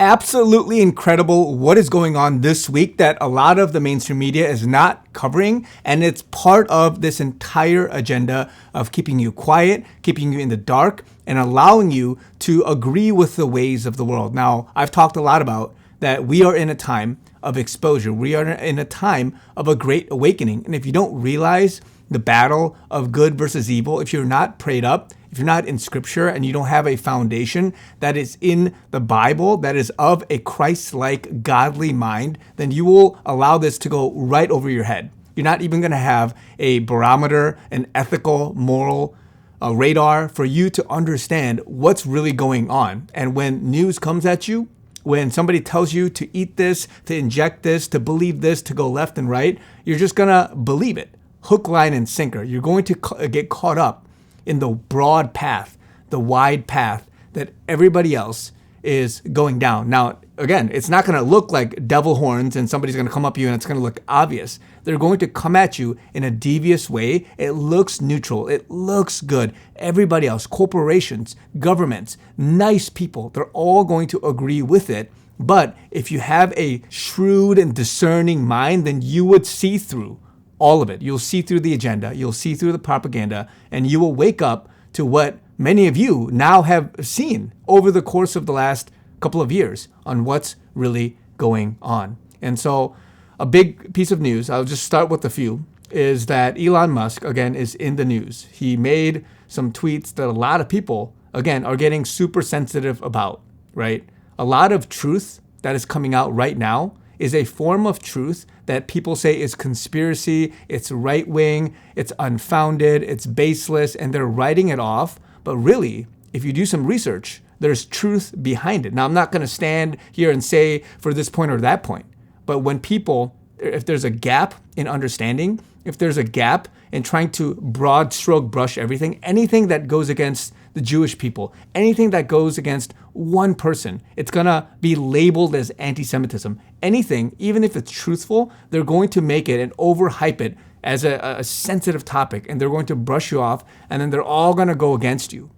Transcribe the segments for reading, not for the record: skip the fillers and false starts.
absolutely incredible what is going on this week that a lot of the mainstream media is not covering. And it's part of this entire agenda of keeping you quiet, keeping you in the dark, and allowing you to agree with the ways of the world. Now, I've talked a lot about that we are in a time of exposure. We are in a time of a great awakening. And if you don't realize the battle of good versus evil, if you're not prayed up, if you're not in scripture and you don't have a foundation that is in the Bible, that is of a Christ-like godly mind, then you will allow this to go right over your head. You're not even going to have a barometer, an ethical, moral radar for you to understand what's really going on. And when news comes at you, when somebody tells you to eat this, to inject this, to believe this, to go left and right, you're just going to believe it. Hook, line, and sinker. You're going to get caught up in the broad path, the wide path that everybody else is going down. Now, again, it's not going to look like devil horns and somebody's going to come up to you and it's going to look obvious. They're going to come at you in a devious way. It looks neutral. It looks good. Everybody else, corporations, governments, nice people, they're all going to agree with it. But if you have a shrewd and discerning mind, then you would see through all of it. You'll see through the agenda. You'll see through the propaganda, and you will wake up to what many of you now have seen over the course of the last couple of years on what's really going on. And so a big piece of news, I'll just start with a few, is that Elon Musk, again, is in the news. He made some tweets that a lot of people, again, are getting super sensitive about, right? A lot of truth that is coming out right now is a form of truth that people say is conspiracy, it's right-wing, it's unfounded, it's baseless, and they're writing it off. But really, if you do some research, there's truth behind it. Now, I'm not going to stand here and say for this point or that point, but when people, if there's a gap in understanding, if there's a gap in trying to broad stroke brush everything, anything that goes against the Jewish people, anything that goes against one person, it's going to be labeled as anti-Semitism. Anything, even if it's truthful, they're going to make it and overhype it as a sensitive topic, and they're going to brush you off, and then they're all going to go against you.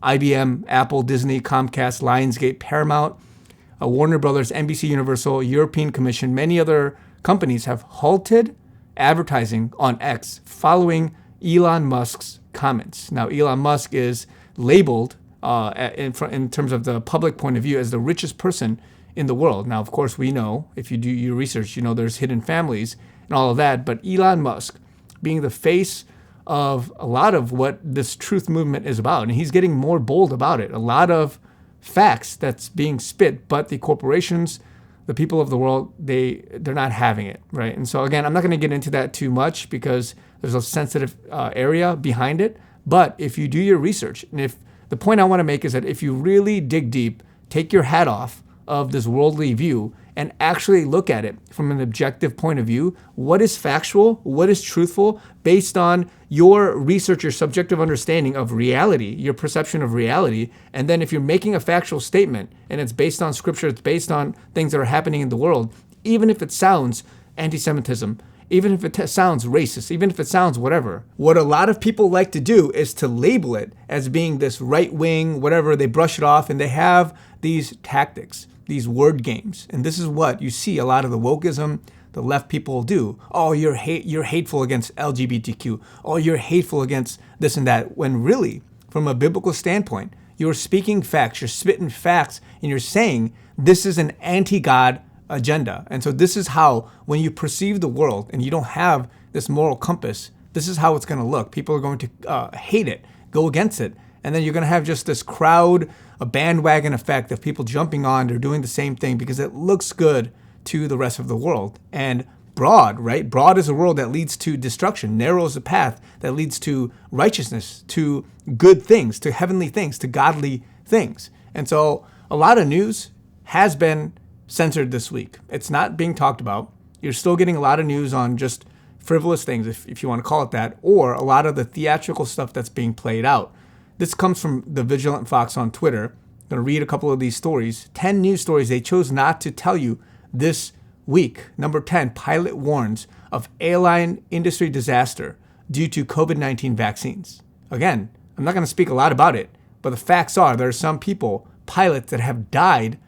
IBM, Apple, Disney, Comcast, Lionsgate, Paramount, Warner Brothers, NBC Universal, European Commission, many other companies have halted advertising on X following Elon Musk's comments. Now, Elon Musk is labeled in terms of the public point of view as the richest person in the world. Now, of course, we know, if you do your research, you know there's hidden families and all of that. But Elon Musk being the face of a lot of what this truth movement is about, and he's getting more bold about it. A lot of facts that's being spit, but the corporations, the people of the world, they're not having it, right? And so again, I'm not going to get into that too much because there's a sensitive area behind it. But if you do your research, and if the point I want to make is that if you really dig deep, take your hat off of this worldly view and actually look at it from an objective point of view, what is factual, what is truthful, based on your research, your subjective understanding of reality, your perception of reality. And then if you're making a factual statement and it's based on scripture, it's based on things that are happening in the world, even if it sounds anti-Semitism, even if it sounds racist, even if it sounds whatever. What a lot of people like to do is to label it as being this right wing, whatever. They brush it off and they have these tactics, these word games. And this is what you see a lot of the wokeism, the left people do. Oh, you're hateful against LGBTQ. Oh, you're hateful against this and that. When really, from a biblical standpoint, you're speaking facts, you're spitting facts, and you're saying this is an anti-God agenda. And so this is how, when you perceive the world and you don't have this moral compass, this is how it's going to look. People are going to hate it, go against it. And then you're going to have just this crowd, a bandwagon effect of people jumping on. They're doing the same thing because it looks good to the rest of the world. And broad, right? Broad is a road that leads to destruction. Narrow is a path that leads to righteousness, to good things, to heavenly things, to godly things. And so a lot of news has been censored this week. It's not being talked about. You're still getting a lot of news on just frivolous things, if you want to call it that, or a lot of the theatrical stuff that's being played out. This comes from the Vigilant Fox on Twitter. I'm going to read a couple of these stories. 10 news stories they chose not to tell you this week. Number 10, pilot warns of airline industry disaster due to COVID-19 vaccines. Again, I'm not going to speak a lot about it, but the facts are there are some people, pilots, that have died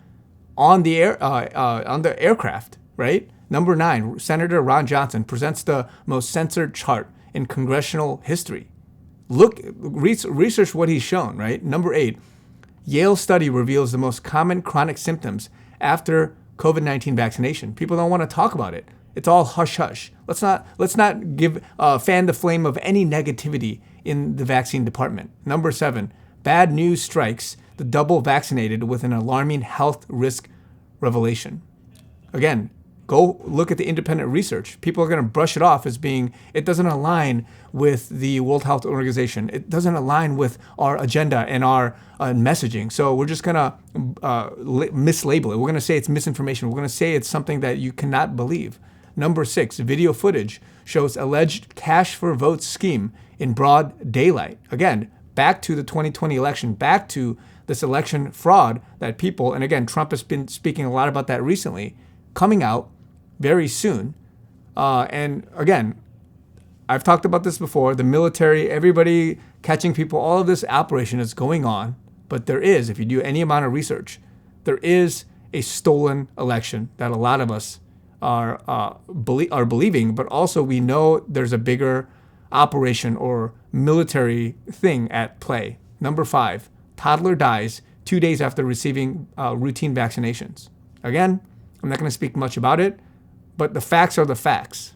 on the aircraft, right? Number 9, Senator Ron Johnson presents the most censored chart in congressional history. Research what he's shown, right? Number 8, Yale study reveals the most common chronic symptoms after COVID-19 vaccination. People don't want to talk about it. It's all hush hush. Let's not give fan the flame of any negativity in the vaccine department. Number 7, bad news strikes the double vaccinated with an alarming health risk revelation. Again, go look at the independent research. People are going to brush it off as being, it doesn't align with the World Health Organization. It doesn't align with our agenda and our messaging. So we're just going to mislabel it. We're going to say it's misinformation. We're going to say it's something that you cannot believe. Number 6, video footage shows alleged cash for votes scheme in broad daylight. Again, back to the 2020 election, back to this election fraud that people, and again, Trump has been speaking a lot about that recently, coming out very soon. And again, I've talked about this before, the military, everybody catching people, all of this operation is going on. But there is, if you do any amount of research, there is a stolen election that a lot of us are believing, but also we know there's a bigger operation or military thing at play. Number 5, toddler dies 2 days after receiving routine vaccinations. Again, I'm not going to speak much about it, but the facts are the facts,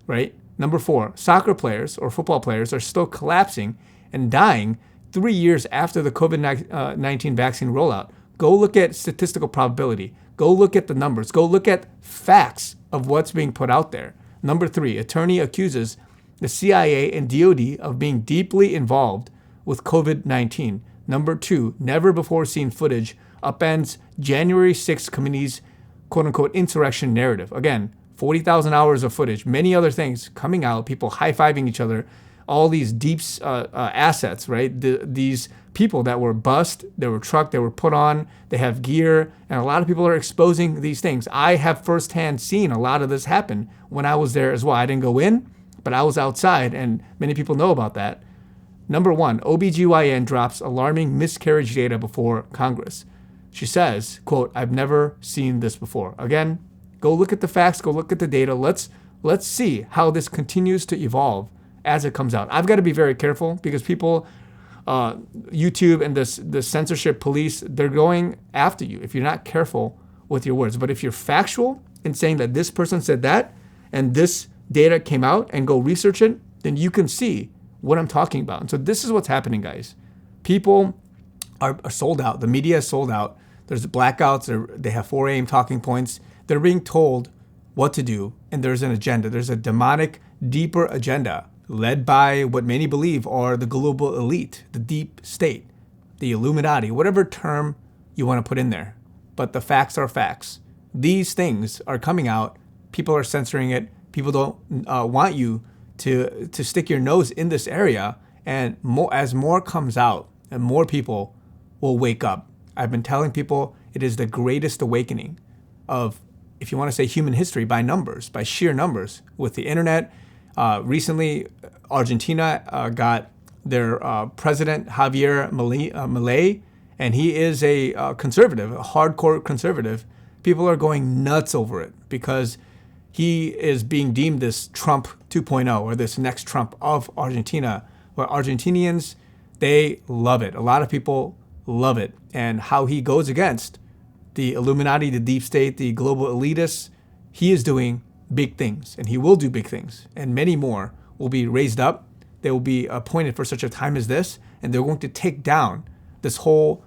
right? Number 4, soccer players or football players are still collapsing and dying 3 years after the COVID-19 vaccine rollout. Go look at statistical probability. Go look at the numbers. Go look at facts of what's being put out there. Number 3, attorney accuses the CIA and DOD of being deeply involved with COVID-19. Number 2, never before seen footage upends January 6th committee's quote-unquote insurrection narrative. Again, 40,000 hours of footage, many other things coming out, people high-fiving each other, all these deep assets, right? These people that were bussed, they were trucked, they were put on, they have gear, and a lot of people are exposing these things. I have firsthand seen a lot of this happen when I was there as well. I didn't go in, but I was outside, and many people know about that. Number 1, OBGYN drops alarming miscarriage data before Congress. She says, quote, I've never seen this before. Again, go look at the facts, go look at the data. Let's see how this continues to evolve as it comes out. I've got to be very careful because people, YouTube and the censorship police, they're going after you if you're not careful with your words. But if you're factual in saying that this person said that and this data came out and go research it, then you can see what I'm talking about. And so this is what's happening, guys. People are sold out. The media is sold out. There's blackouts. They have 4 a.m. talking points. They're being told what to do, and there's an agenda. There's a demonic, deeper agenda led by what many believe are the global elite, the deep state, the Illuminati, whatever term you want to put in there. But the facts are facts. These things are coming out. People are censoring it. People don't want you to stick your nose in this area. And as more comes out and more people will wake up. I've been telling people it is the greatest awakening of, if you want to say human history, by numbers, by sheer numbers. With the internet, recently Argentina got their president, Javier Milei, and he is a conservative, a hardcore conservative. People are going nuts over it because he is being deemed this Trump 2.0 or this next Trump of Argentina, where Argentinians, they love it. A lot of people love it. And how he goes against the Illuminati, the deep state, the global elitists, he is doing big things, and he will do big things, and many more will be raised up. They will be appointed for such a time as this, and they're going to take down this whole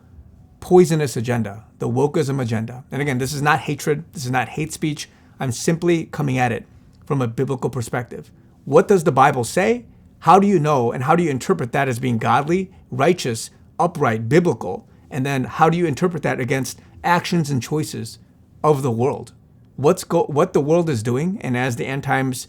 poisonous agenda, the wokeism agenda. And again, this is not hatred. This is not hate speech. I'm simply coming at it from a biblical perspective. What does the Bible say? How do you know and how do you interpret that as being godly, righteous, upright, biblical? And then how do you interpret that against actions and choices of the world? What the world is doing, and as the end times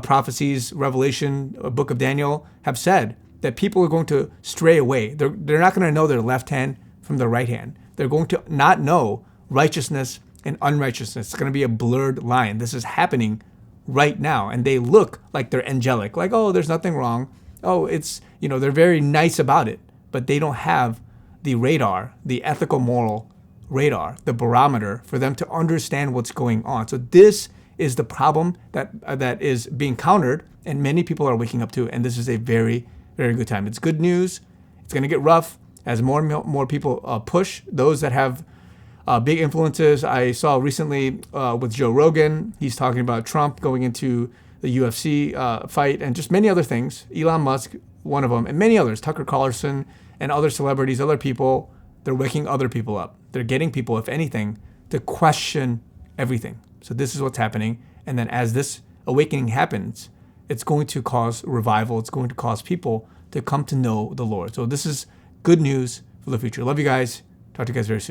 prophecies, Revelation, Book of Daniel have said, that people are going to stray away. They're not going to know their left hand from their right hand. They're going to not know righteousness and unrighteousness. It's going to be a blurred line. This is happening right now, and they look like they're angelic, like, oh, there's nothing wrong. Oh, it's, they're very nice about it, but they don't have the radar, the ethical, moral radar, the barometer for them to understand what's going on. So this is the problem that is being countered, and many people are waking up to, and this is a very, very good time. It's good news. It's going to get rough as more and more people push. Those that have big influences. I saw recently with Joe Rogan, he's talking about Trump going into the UFC fight and just many other things. Elon Musk, one of them, and many others. Tucker Carlson and other celebrities, other people, they're waking other people up. They're getting people, if anything, to question everything. So this is what's happening. And then as this awakening happens, it's going to cause revival. It's going to cause people to come to know the Lord. So this is good news for the future. Love you guys. Talk to you guys very soon.